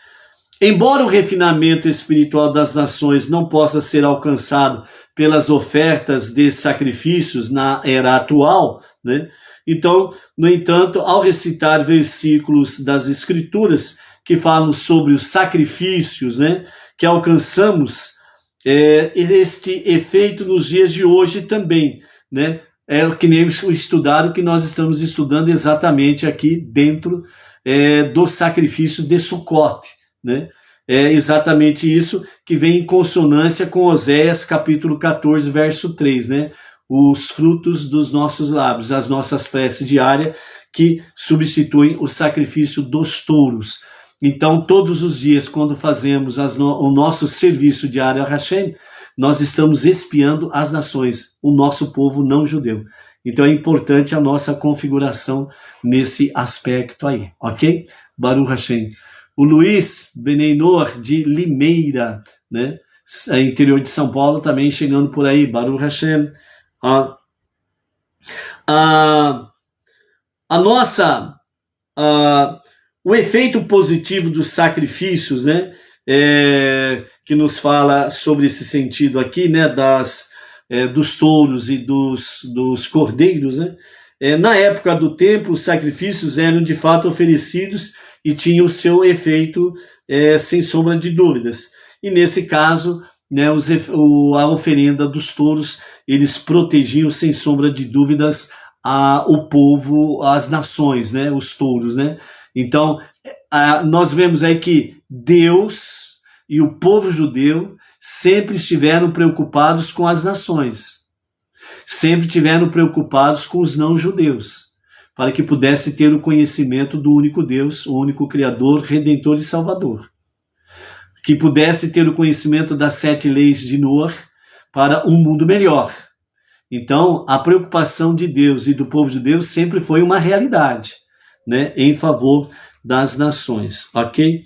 S1: Embora o refinamento espiritual das nações não possa ser alcançado pelas ofertas de sacrifícios na era atual, né? Então, no entanto, ao recitar versículos das Escrituras que falam sobre os sacrifícios, né, que alcançamos este efeito nos dias de hoje também, né? É que nem o estudado que nós estamos estudando exatamente aqui dentro do sacrifício de Sucote, né? É exatamente isso que vem em consonância com Oséias capítulo 14, verso 3, né? Os frutos dos nossos lábios, as nossas preces diárias que substituem o sacrifício dos touros. Então, todos os dias, quando fazemos o nosso serviço diário a Hashem, nós estamos expiando as nações, o nosso povo não judeu. Então, é importante a nossa configuração nesse aspecto aí, ok? Baruch Hashem. O Luiz Beneinor, de Limeira, né? Interior de São Paulo, também chegando por aí, Baruch Hashem. O efeito positivo dos sacrifícios, né, que nos fala sobre esse sentido aqui, né, dos touros e dos cordeiros, né, na época do templo, os sacrifícios eram de fato oferecidos e tinham o seu efeito sem sombra de dúvidas. E nesse caso, né, a oferenda dos touros, eles protegiam sem sombra de dúvidas o povo, as nações, né, os touros, né? Então, nós vemos aí que Deus e o povo judeu sempre estiveram preocupados com as nações, sempre estiveram preocupados com os não-judeus, para que pudesse ter o conhecimento do único Deus, o único Criador, Redentor e Salvador. Que pudesse ter o conhecimento das 7 leis de Noé para um mundo melhor. Então, a preocupação de Deus e do povo de Deus sempre foi uma realidade, né, em favor das nações, ok?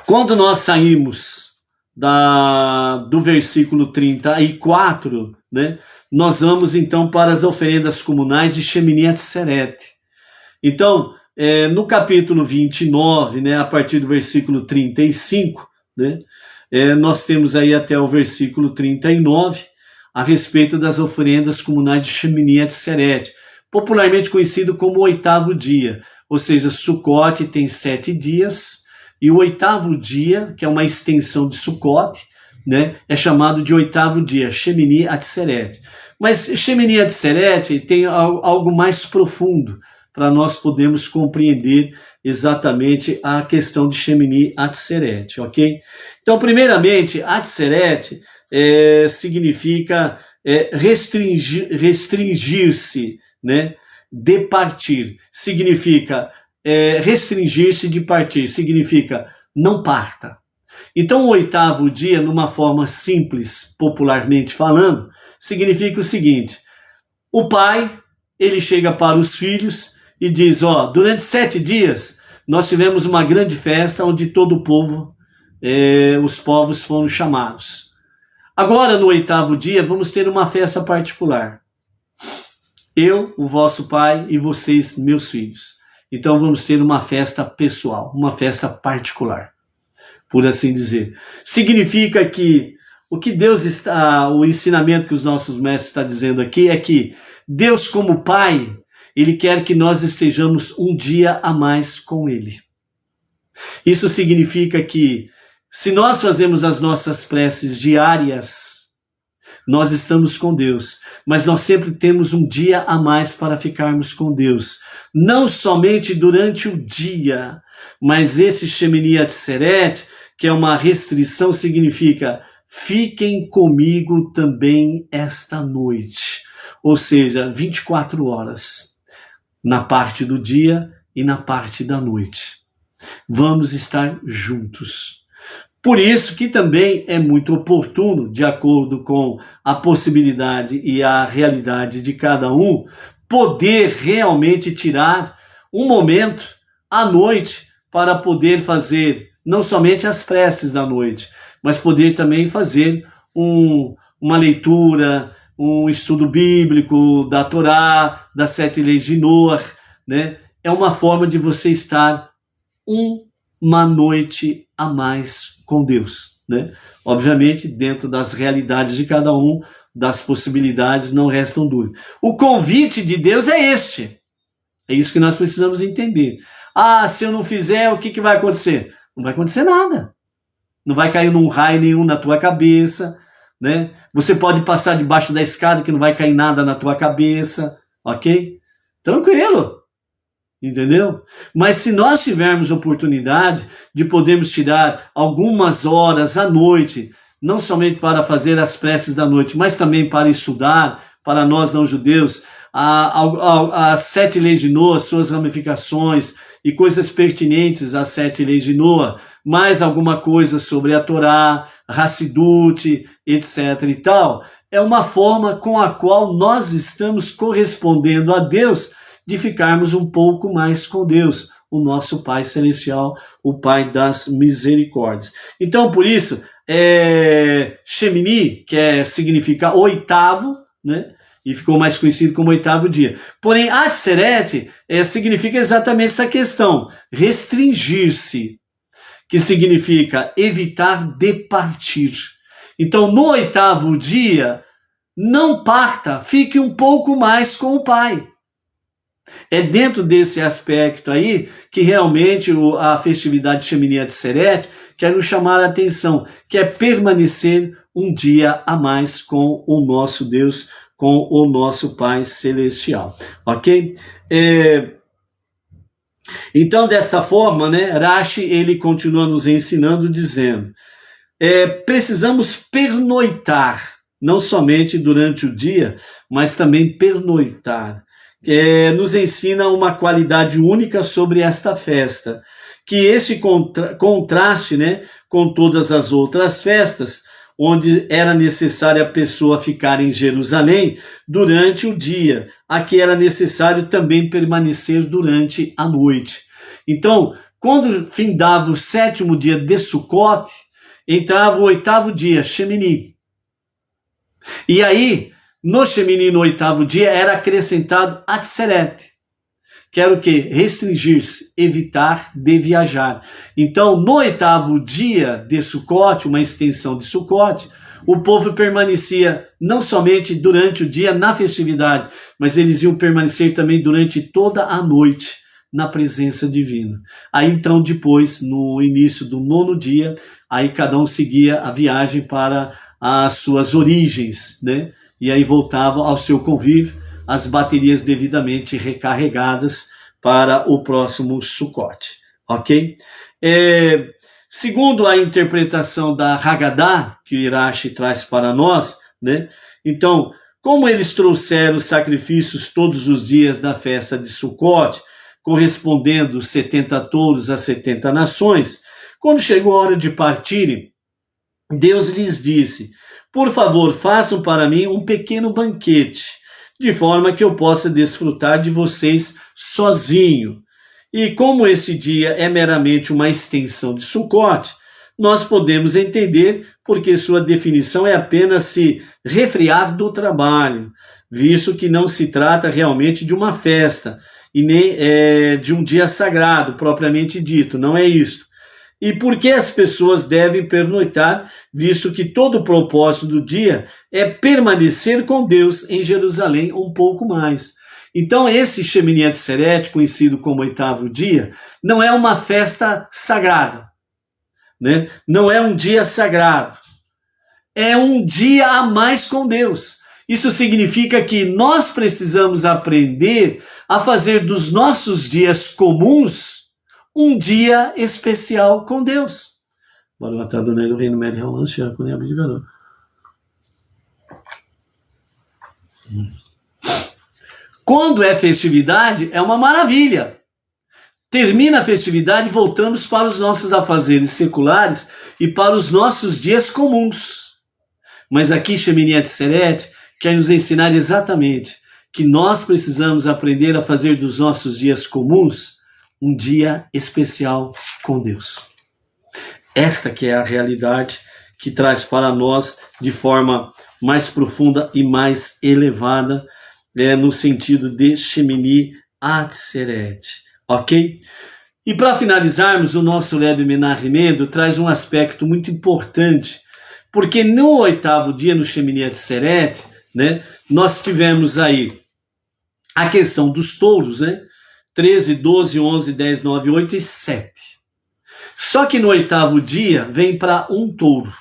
S1: Quando nós saímos do versículo 34, né, nós vamos então para as oferendas comunais de Shemini Atzeret. Então, no capítulo 29, né, a partir do versículo 35, né, nós temos aí até o versículo 39, a respeito das oferendas comunais de Shemini Atzeret, popularmente conhecido como o 8º dia, ou seja, Sucote tem 7 dias, e o 8º dia, que é uma extensão de Sucote, né, é chamado de oitavo dia, Shemini Atzeret. Mas Shemini Atzeret tem algo mais profundo para nós podermos compreender exatamente a questão de Shemini Atzeret, ok? Então, primeiramente, Atzeret significa restringir-se, né, de partir. Significa restringir-se de partir, significa não parta. Então, o oitavo dia, numa forma simples, popularmente falando, significa o seguinte: o pai, ele chega para os filhos e diz, durante 7 dias, nós tivemos uma grande festa onde todo o povo, os povos foram chamados. Agora, no oitavo dia, vamos ter uma festa particular. Eu, o vosso pai, e vocês, meus filhos. Então, vamos ter uma festa pessoal, uma festa particular, por assim dizer. Significa que o que Deus está, o ensinamento que os nossos mestres estão dizendo aqui é que Deus, como Pai, Ele quer que nós estejamos um dia a mais com Ele. Isso significa que, se nós fazemos as nossas preces diárias, nós estamos com Deus, mas nós sempre temos um dia a mais para ficarmos com Deus. Não somente durante o dia, mas esse Shemini Atzeret, que é uma restrição, significa fiquem comigo também esta noite. Ou seja, 24 horas, na parte do dia e na parte da noite. Vamos estar juntos. Por isso que também é muito oportuno, de acordo com a possibilidade e a realidade de cada um, poder realmente tirar um momento à noite para poder fazer não somente as preces da noite, mas poder também fazer uma leitura, um estudo bíblico da Torá, das 7 leis de Noé, né? É uma forma de você estar uma noite a mais com Deus, né? Obviamente, dentro das realidades de cada um, das possibilidades, não restam dúvidas. O convite de Deus é este. É isso que nós precisamos entender. Se eu não fizer, o que vai acontecer? Não vai acontecer nada. Não vai cair num raio nenhum na tua cabeça, né? Você pode passar debaixo da escada que não vai cair nada na tua cabeça, ok? Tranquilo. Entendeu? Mas se nós tivermos oportunidade de podermos tirar algumas horas à noite, não somente para fazer as preces da noite, mas também para estudar, para nós não judeus, as 7 leis de Noé, suas ramificações e coisas pertinentes às 7 leis de Noé, mais alguma coisa sobre a Torá, Hassidut, etc. e tal, é uma forma com a qual nós estamos correspondendo a Deus, de ficarmos um pouco mais com Deus, o nosso Pai Celestial, o Pai das misericórdias. Então, por isso, Shemini, que significa oitavo, né? E ficou mais conhecido como oitavo dia. Porém, Atzeret significa exatamente essa questão, restringir-se, que significa evitar de partir. Então, no oitavo dia, não parta, fique um pouco mais com o Pai. É dentro desse aspecto aí que realmente a festividade Shemini Atzeret quer nos chamar a atenção, que é permanecer um dia a mais com o nosso Deus, com o nosso Pai Celestial, ok? Então, dessa forma, né, Rashi, ele continua nos ensinando, dizendo, precisamos pernoitar, não somente durante o dia, mas também pernoitar. Nos ensina uma qualidade única sobre esta festa, que esse contraste, né, com todas as outras festas, onde era necessário a pessoa ficar em Jerusalém durante o dia, aqui era necessário também permanecer durante a noite. Então, quando findava o 7º dia de Sukkot, entrava o 8º dia, Shemini. E aí, no Shemini, no 8º dia, era acrescentado Atzeret, que era o quê? Restringir-se, evitar de viajar. Então, no 8º dia de Sukkot, uma extensão de Sukkot, o povo permanecia não somente durante o dia na festividade, mas eles iam permanecer também durante toda a noite na presença divina. Aí então depois, no início do 9º dia, aí cada um seguia a viagem para as suas origens, né? E aí voltava ao seu convívio, as baterias devidamente recarregadas para o próximo Sukkot, ok? Segundo a interpretação da Haggadah, que o Irashi traz para nós, né? Então, como eles trouxeram os sacrifícios todos os dias da festa de Sukkot, correspondendo 70 touros a 70 nações, quando chegou a hora de partirem, Deus lhes disse: por favor, façam para mim um pequeno banquete, de forma que eu possa desfrutar de vocês sozinho. E como esse dia é meramente uma extensão de Sukkot, nós podemos entender porque sua definição é apenas se refriar do trabalho, visto que não se trata realmente de uma festa, e nem de um dia sagrado, propriamente dito, não é isso. E por que as pessoas devem pernoitar, visto que todo o propósito do dia é permanecer com Deus em Jerusalém um pouco mais. Então esse Shemini Atzeret, conhecido como 8º dia, não é uma festa sagrada, né? Não é um dia sagrado, é um dia a mais com Deus. Isso significa que nós precisamos aprender a fazer dos nossos dias comuns um dia especial com Deus. Quando é festividade, é uma maravilha. Termina a festividade, voltamos para os nossos afazeres seculares e para os nossos dias comuns. Mas aqui, Shemini Atzeret quer nos ensinar exatamente que nós precisamos aprender a fazer dos nossos dias comuns um dia especial com Deus. Esta que é a realidade que traz para nós de forma mais profunda e mais elevada, no sentido de Shemini Atzeret, ok? E para finalizarmos, o nosso Rebbe Menachem Mendel traz um aspecto muito importante, porque no 8º dia, no Shemini Atzeret, né, nós tivemos aí a questão dos touros, né? 13, 12, 11, 10, 9, 8 e 7. Só que no 8º dia vem para um touro,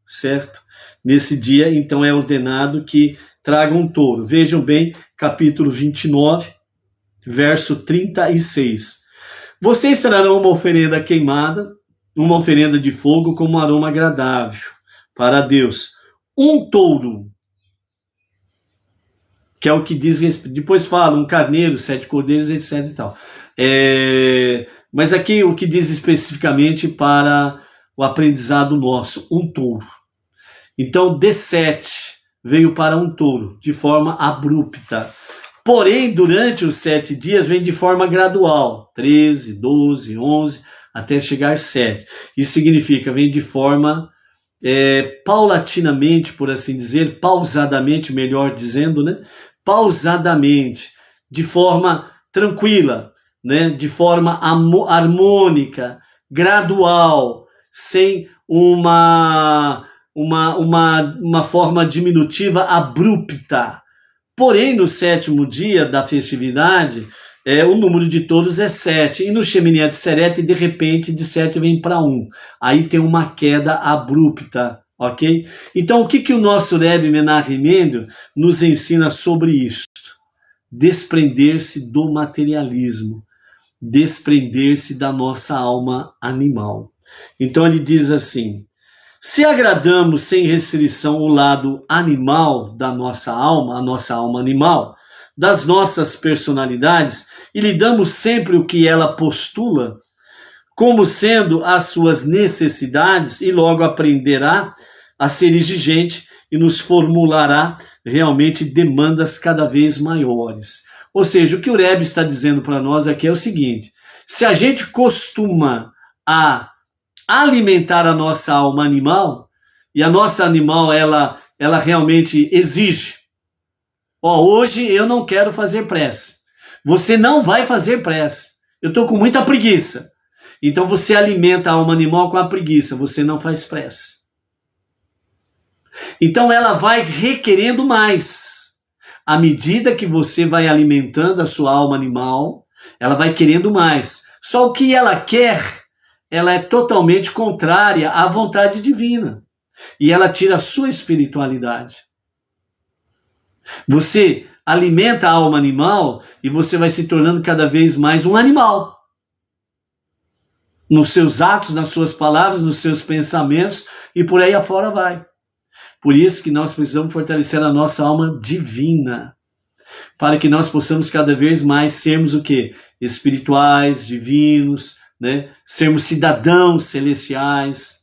S1: certo? Nesse dia, então, é ordenado que traga um touro. Vejam bem, capítulo 29, verso 36. Vocês trarão uma oferenda queimada, uma oferenda de fogo como um aroma agradável para Deus. Um touro, que é o que diz, depois fala, um carneiro, 7 cordeiros, etc. e tal. Mas aqui o que diz especificamente para o aprendizado nosso, um touro. Então, de 7 veio para um touro, de forma abrupta. Porém, durante os 7 dias, vem de forma gradual, 13, 12, 11, até chegar 7. Isso significa, vem de forma paulatinamente, por assim dizer, pausadamente, melhor dizendo, né? Pausadamente, de forma tranquila, né? De forma harmônica, gradual, sem uma forma diminutiva abrupta. Porém, no 7º dia da festividade, o número de touros é 7. E no Shemini Atzeret, de repente, de 7 vem para 1. Aí tem uma queda abrupta, ok? Então, o que o nosso Rebbe Menachem Mendel nos ensina sobre isso? Desprender-se do materialismo. Desprender-se da nossa alma animal. Então, ele diz assim: se agradamos sem restrição o lado animal da nossa alma, a nossa alma animal, das nossas personalidades, e lhe damos sempre o que ela postula, como sendo as suas necessidades, e logo aprenderá a ser exigente e nos formulará realmente demandas cada vez maiores. Ou seja, o que o Rebbe está dizendo para nós aqui é o seguinte: se a gente costuma a alimentar a nossa alma animal, e a nossa animal, ela realmente exige. Hoje eu não quero fazer prece. Você não vai fazer prece. Eu estou com muita preguiça. Então você alimenta a alma animal com a preguiça, você não faz prece. Então ela vai requerendo mais. À medida que você vai alimentando a sua alma animal, Ela vai querendo mais. Só o que ela quer, ela é totalmente contrária à vontade divina. E ela tira a sua espiritualidade. Você alimenta a alma animal e você vai se tornando cada vez mais um animal. Nos seus atos, nas suas palavras, nos seus pensamentos e por aí afora vai. Por isso que nós precisamos fortalecer a nossa alma divina, para que nós possamos cada vez mais sermos o quê? Espirituais, divinos, né? Sermos cidadãos celestiais,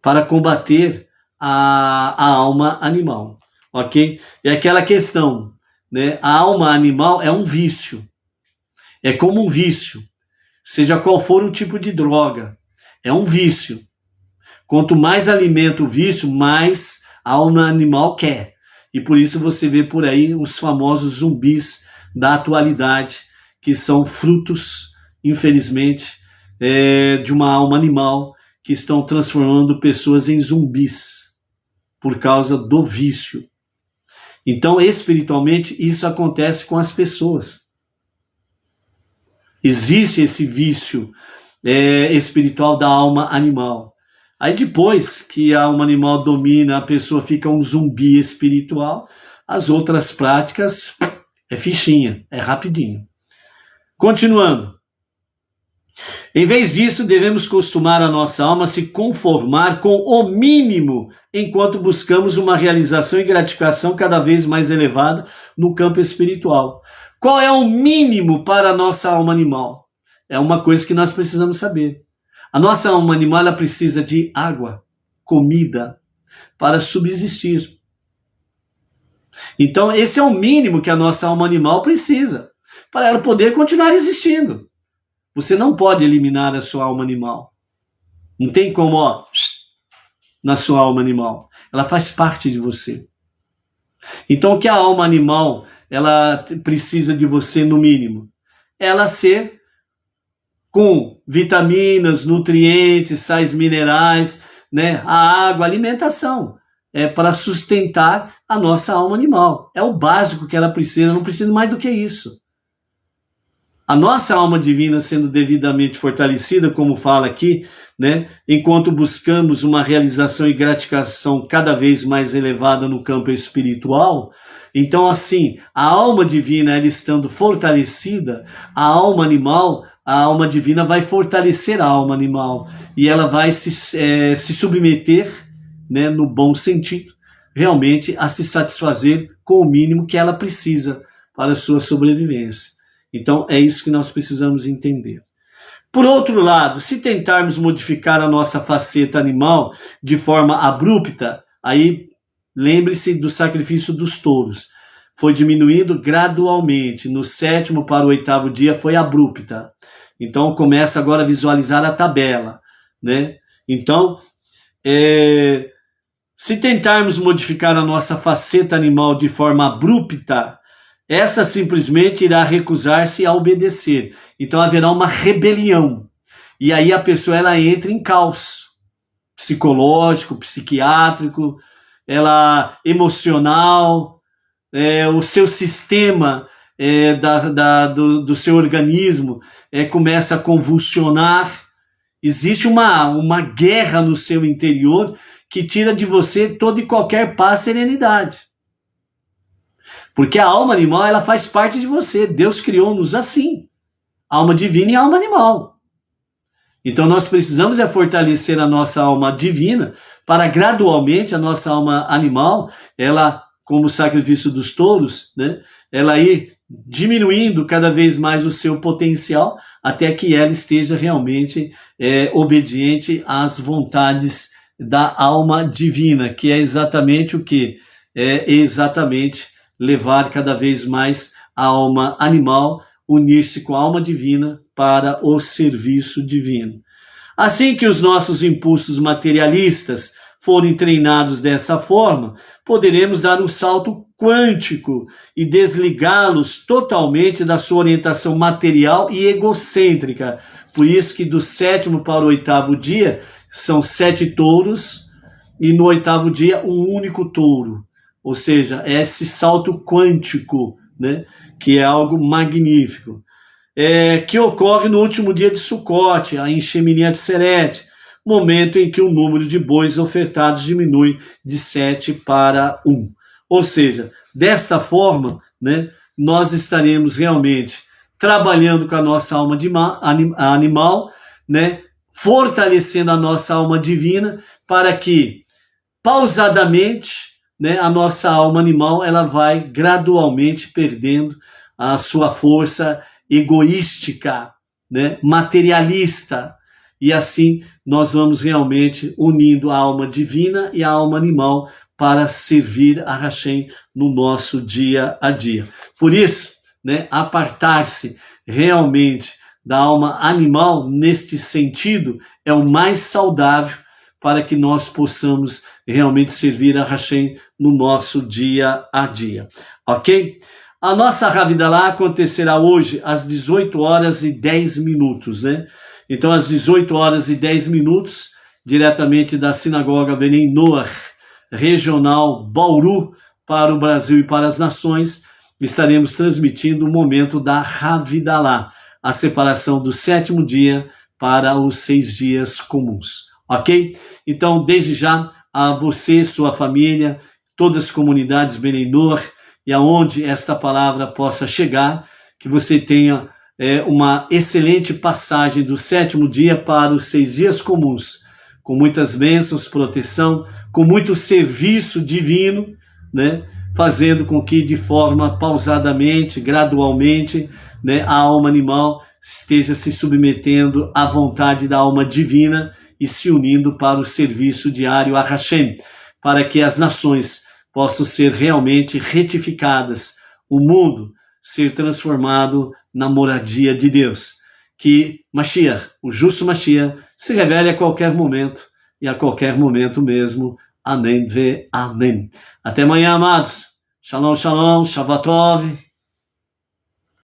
S1: para combater a alma animal, ok? É aquela questão, né? A alma animal é um vício, é como um vício, seja qual for o tipo de droga, é um vício. Quanto mais alimenta o vício, mais a alma animal quer. E por isso você vê por aí os famosos zumbis da atualidade, que são frutos, infelizmente, de uma alma animal, que estão transformando pessoas em zumbis por causa do vício. Então, espiritualmente, isso acontece com as pessoas. Existe esse vício espiritual da alma animal. Aí depois que a alma animal domina, a pessoa fica um zumbi espiritual, as outras práticas é fichinha, é rapidinho. Continuando. Em vez disso, devemos costumar a nossa alma a se conformar com o mínimo, enquanto buscamos uma realização e gratificação cada vez mais elevada no campo espiritual. Qual é o mínimo para a nossa alma animal? É uma coisa que nós precisamos saber. A nossa alma animal ela precisa de água, comida, para subsistir. Então, esse é o mínimo que a nossa alma animal precisa, para ela poder continuar existindo. Você não pode eliminar a sua alma animal. Não tem como, na sua alma animal. Ela faz parte de você. Então, o que a alma animal ela precisa de você, no mínimo? Ela ser com vitaminas, nutrientes, sais minerais, né? A água, a alimentação. É para sustentar a nossa alma animal. É o básico que ela precisa, não precisa mais do que isso. A nossa alma divina sendo devidamente fortalecida, como fala aqui, né? Enquanto buscamos uma realização e gratificação cada vez mais elevada no campo espiritual, então assim, a alma divina ela estando fortalecida, a alma divina vai fortalecer a alma animal e ela vai se submeter, né, no bom sentido, realmente a se satisfazer com o mínimo que ela precisa para a sua sobrevivência. Então é isso que nós precisamos entender. Por outro lado, se tentarmos modificar a nossa faceta animal de forma abrupta, aí lembre-se do sacrifício dos touros. Foi diminuindo gradualmente. No 7º para o 8º dia foi abrupta. Então começa agora a visualizar a tabela, né? Então, se tentarmos modificar a nossa faceta animal de forma abrupta, essa simplesmente irá recusar-se a obedecer. Então haverá uma rebelião. E aí a pessoa ela entra em caos psicológico, psiquiátrico, ela emocional, o seu sistema do seu organismo começa a convulsionar. Existe uma guerra no seu interior que tira de você toda e qualquer paz e serenidade. Porque a alma animal, ela faz parte de você. Deus criou-nos assim. Alma divina e alma animal. Então nós precisamos fortalecer a nossa alma divina para gradualmente a nossa alma animal, ela, como o sacrifício dos touros, né, ela ir diminuindo cada vez mais o seu potencial até que ela esteja realmente obediente às vontades da alma divina, que é exatamente o que? É exatamente levar cada vez mais a alma animal, unir-se com a alma divina para o serviço divino. Assim que os nossos impulsos materialistas forem treinados dessa forma, poderemos dar um salto quântico e desligá-los totalmente da sua orientação material e egocêntrica. Por isso que do 7º para o 8º dia são 7 touros e no 8º dia um único touro. Ou seja, esse salto quântico, né, que é algo magnífico. que ocorre no último dia de Sucote, a Enxemini Atzeret, momento em que o número de bois ofertados diminui de 7 para 1. Ou seja, desta forma, né, nós estaremos realmente trabalhando com a nossa alma animal, né, fortalecendo a nossa alma divina, para que, pausadamente, né, a nossa alma animal ela vai gradualmente perdendo a sua força egoística, né, materialista, e assim nós vamos realmente unindo a alma divina e a alma animal para servir a Hashem no nosso dia a dia. Por isso, né, apartar-se realmente da alma animal neste sentido é o mais saudável para que nós possamos realmente servir a Hashem no nosso dia a dia, ok? A nossa Havidalah acontecerá hoje às 18 horas e 10 minutos, né? Então, às 18 horas e 10 minutos, diretamente da Sinagoga Benem Noach, regional Bauru, para o Brasil e para as nações, estaremos transmitindo o momento da Havidalah, a separação do 7º dia para os 6 dias comuns, ok? Então, desde já, a você, sua família, todas as comunidades Benem Noach, e aonde esta palavra possa chegar, que você tenha uma excelente passagem do 7º dia para os 6 dias comuns, com muitas bênçãos, proteção, com muito serviço divino, né, fazendo com que de forma pausadamente, gradualmente, né, a alma animal esteja se submetendo à vontade da alma divina e se unindo para o serviço diário a Hashem, para que as nações possam ser realmente retificadas, o mundo ser transformado na moradia de Deus. Que Mashiach, o justo Mashiach, se revele a qualquer momento, e a qualquer momento mesmo. Amém ve amém. Até amanhã, amados. Shalom, shalom, Shabbat Tov.